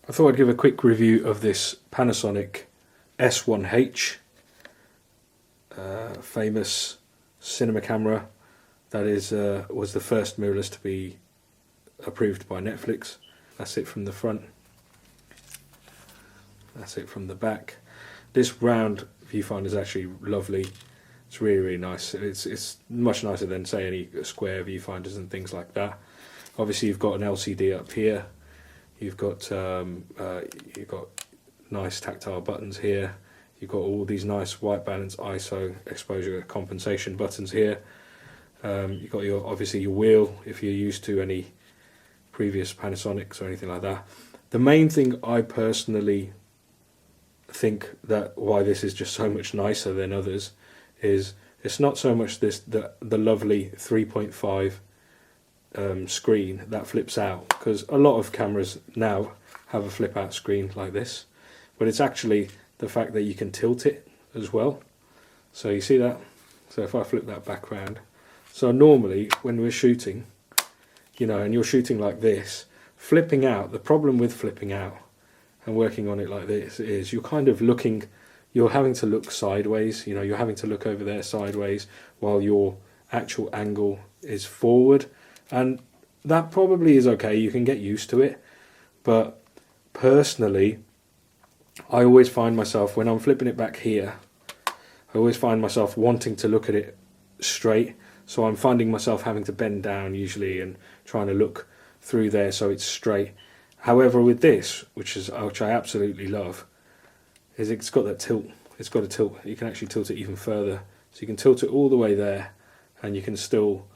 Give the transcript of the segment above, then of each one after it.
I thought I'd give a quick review of this Panasonic S1H, famous cinema camera that was the first mirrorless to be approved by Netflix. That's it from the front. That's it from the back. This round viewfinder is actually lovely. It's really, really nice. It's much nicer than, say, any square viewfinders and things like that. Obviously, you've got an LCD up here. You've got nice tactile buttons here. You've got all these nice white balance, ISO, exposure compensation buttons here. You've got obviously your wheel if you're used to any previous Panasonics or anything like that. The main thing I personally think that why this is just so much nicer than others is it's not so much the lovely 3.5 screen that flips out, because a lot of cameras now have a flip out screen like this, but it's actually the fact that you can tilt it as well. So you see that? So if I flip that back round, so normally when we're shooting, you know, and you're shooting like this, flipping out, the problem with flipping out and working on it like this is you're kind of looking, you're having to look sideways, you know, you're having to look over there sideways while your actual angle is forward. And that probably is okay, you can get used to it, but personally I always find myself, when I'm flipping it back here, I always find myself wanting to look at it straight, so I'm finding myself having to bend down usually and trying to look through there so it's straight. However, with this, which I absolutely love, is it's got that tilt. It's got a tilt. You can actually tilt it even further, so you can tilt it all the way there, and you can still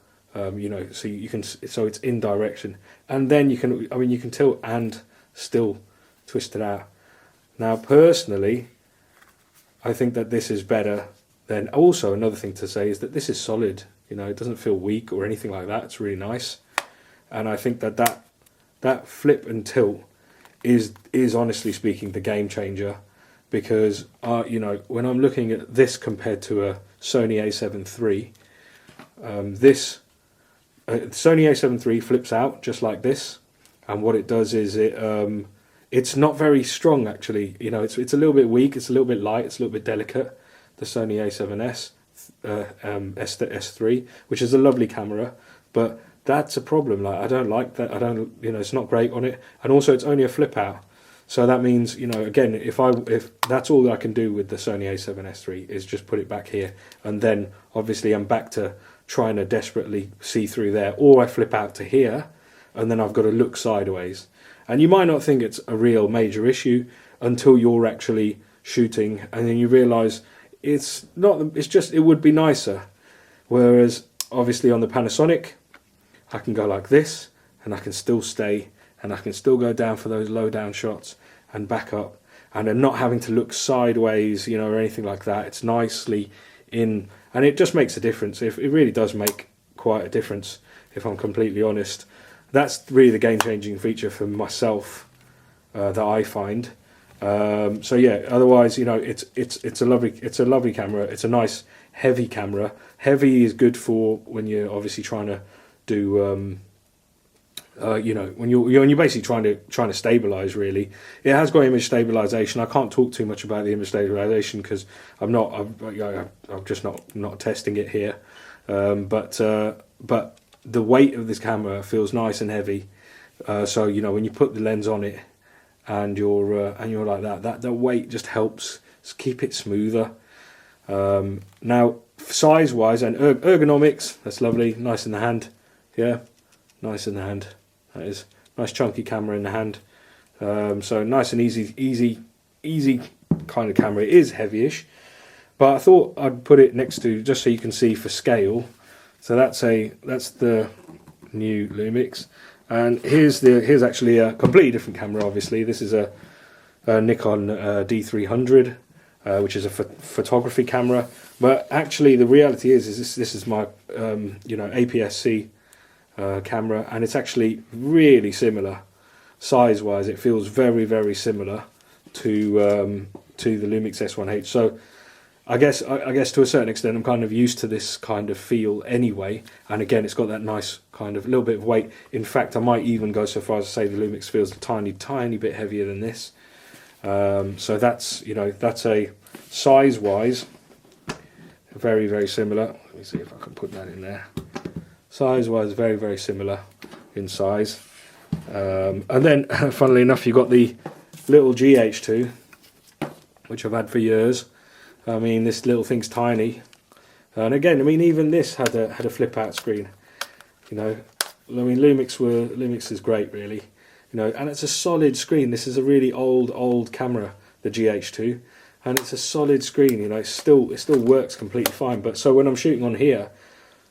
you know, so you can, so it's in direction, and then you can, I mean, you can tilt and still twist it out. Now personally I think that this is better than, also another thing to say is that this is solid, you know, it doesn't feel weak or anything like that. It's really nice, and I think that flip and tilt is honestly speaking the game changer, because you know, when I'm looking at this compared to a Sony A7 III, this Sony A7 III flips out just like this, and what it does is it's not very strong actually. You know, it's a little bit weak, it's a little bit light, it's a little bit delicate. The Sony A7S S3, which is a lovely camera, but that's a problem. Like, I don't like that. I don't, you know, it's not great on it, and also it's only a flip out. So that means, you know, again, if that's all I can do with the Sony A7S III is just put it back here, and then obviously I'm back to trying to desperately see through there, or I flip out to here and then I've got to look sideways. And you might not think it's a real major issue until you're actually shooting, and then you realise it's not, it's just, it would be nicer. Whereas obviously on the Panasonic I can go like this and I can still stay, and I can still go down for those low down shots and back up, and I'm not having to look sideways, you know, or anything like that. It's nicely in, and it just makes a difference. It really does make quite a difference, if I'm completely honest. That's really the game-changing feature for myself that I find. So yeah, otherwise, you know, it's a lovely camera. It's a nice heavy camera. Heavy is good for when you're obviously trying to do you know, when you're basically trying to stabilize. Really, it has got image stabilization. I can't talk too much about the image stabilization because I'm just not testing it here. But the weight of this camera feels nice and heavy. So you know, when you put the lens on it and you're like that weight just helps keep it smoother. Now, size wise and ergonomics, that's lovely, nice in the hand. Yeah, nice in the hand. That is nice chunky camera in the hand. So nice and easy kind of camera. It is heavy-ish, but I thought I'd put it next to, just so you can see for scale. So that's the new Lumix, and here's actually a completely different camera. Obviously, this is a Nikon D300, which is a photography camera. But actually, the reality is this is my you know, APS-C camera, and it's actually really similar size-wise. It feels very, very similar to the Lumix S1H. So I guess to a certain extent I'm kind of used to this kind of feel anyway, and again it's got that nice kind of a little bit of weight. In fact, I might even go so far as to say the Lumix feels a tiny bit heavier than this. So that's, you know, that's a size-wise very similar. Let me see if I can put that in there. Size-wise, very similar in size. And then, funnily enough, you've got the little GH2, which I've had for years. I mean, this little thing's tiny. And again, I mean, even this had a flip-out screen. You know, I mean, Lumix is great, really. You know, and it's a solid screen. This is a really old camera, the GH2, and it's a solid screen. You know, it still works completely fine. But so when I'm shooting on here,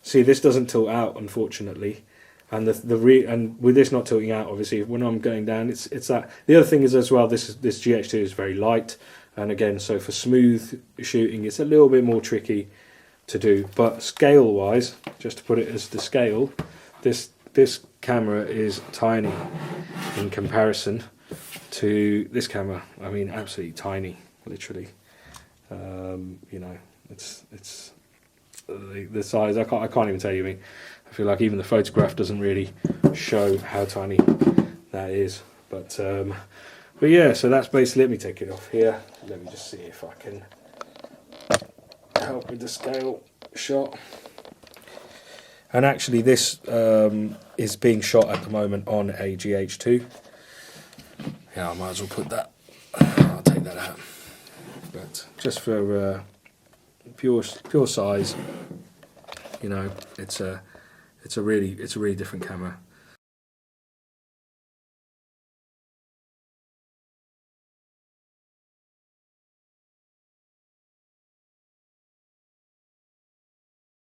see, this doesn't tilt out, unfortunately. And and with this not tilting out, obviously, when I'm going down, it's that. The other thing is as well, this GH2 is very light, and again, so for smooth shooting, it's a little bit more tricky to do. But scale wise, just to put it as the scale, this camera is tiny in comparison to this camera. I mean, absolutely tiny, literally. You know, it's the size. I can't even tell you. I mean, I feel like even the photograph doesn't really show how tiny that is. But yeah, so that's basically. Let me take it off here. Let me just see if I can help with the scale shot. And actually, this is being shot at the moment on a GH2. Yeah, I might as well put that. I'll take that out. But just for pure size, you know, it's a really different camera.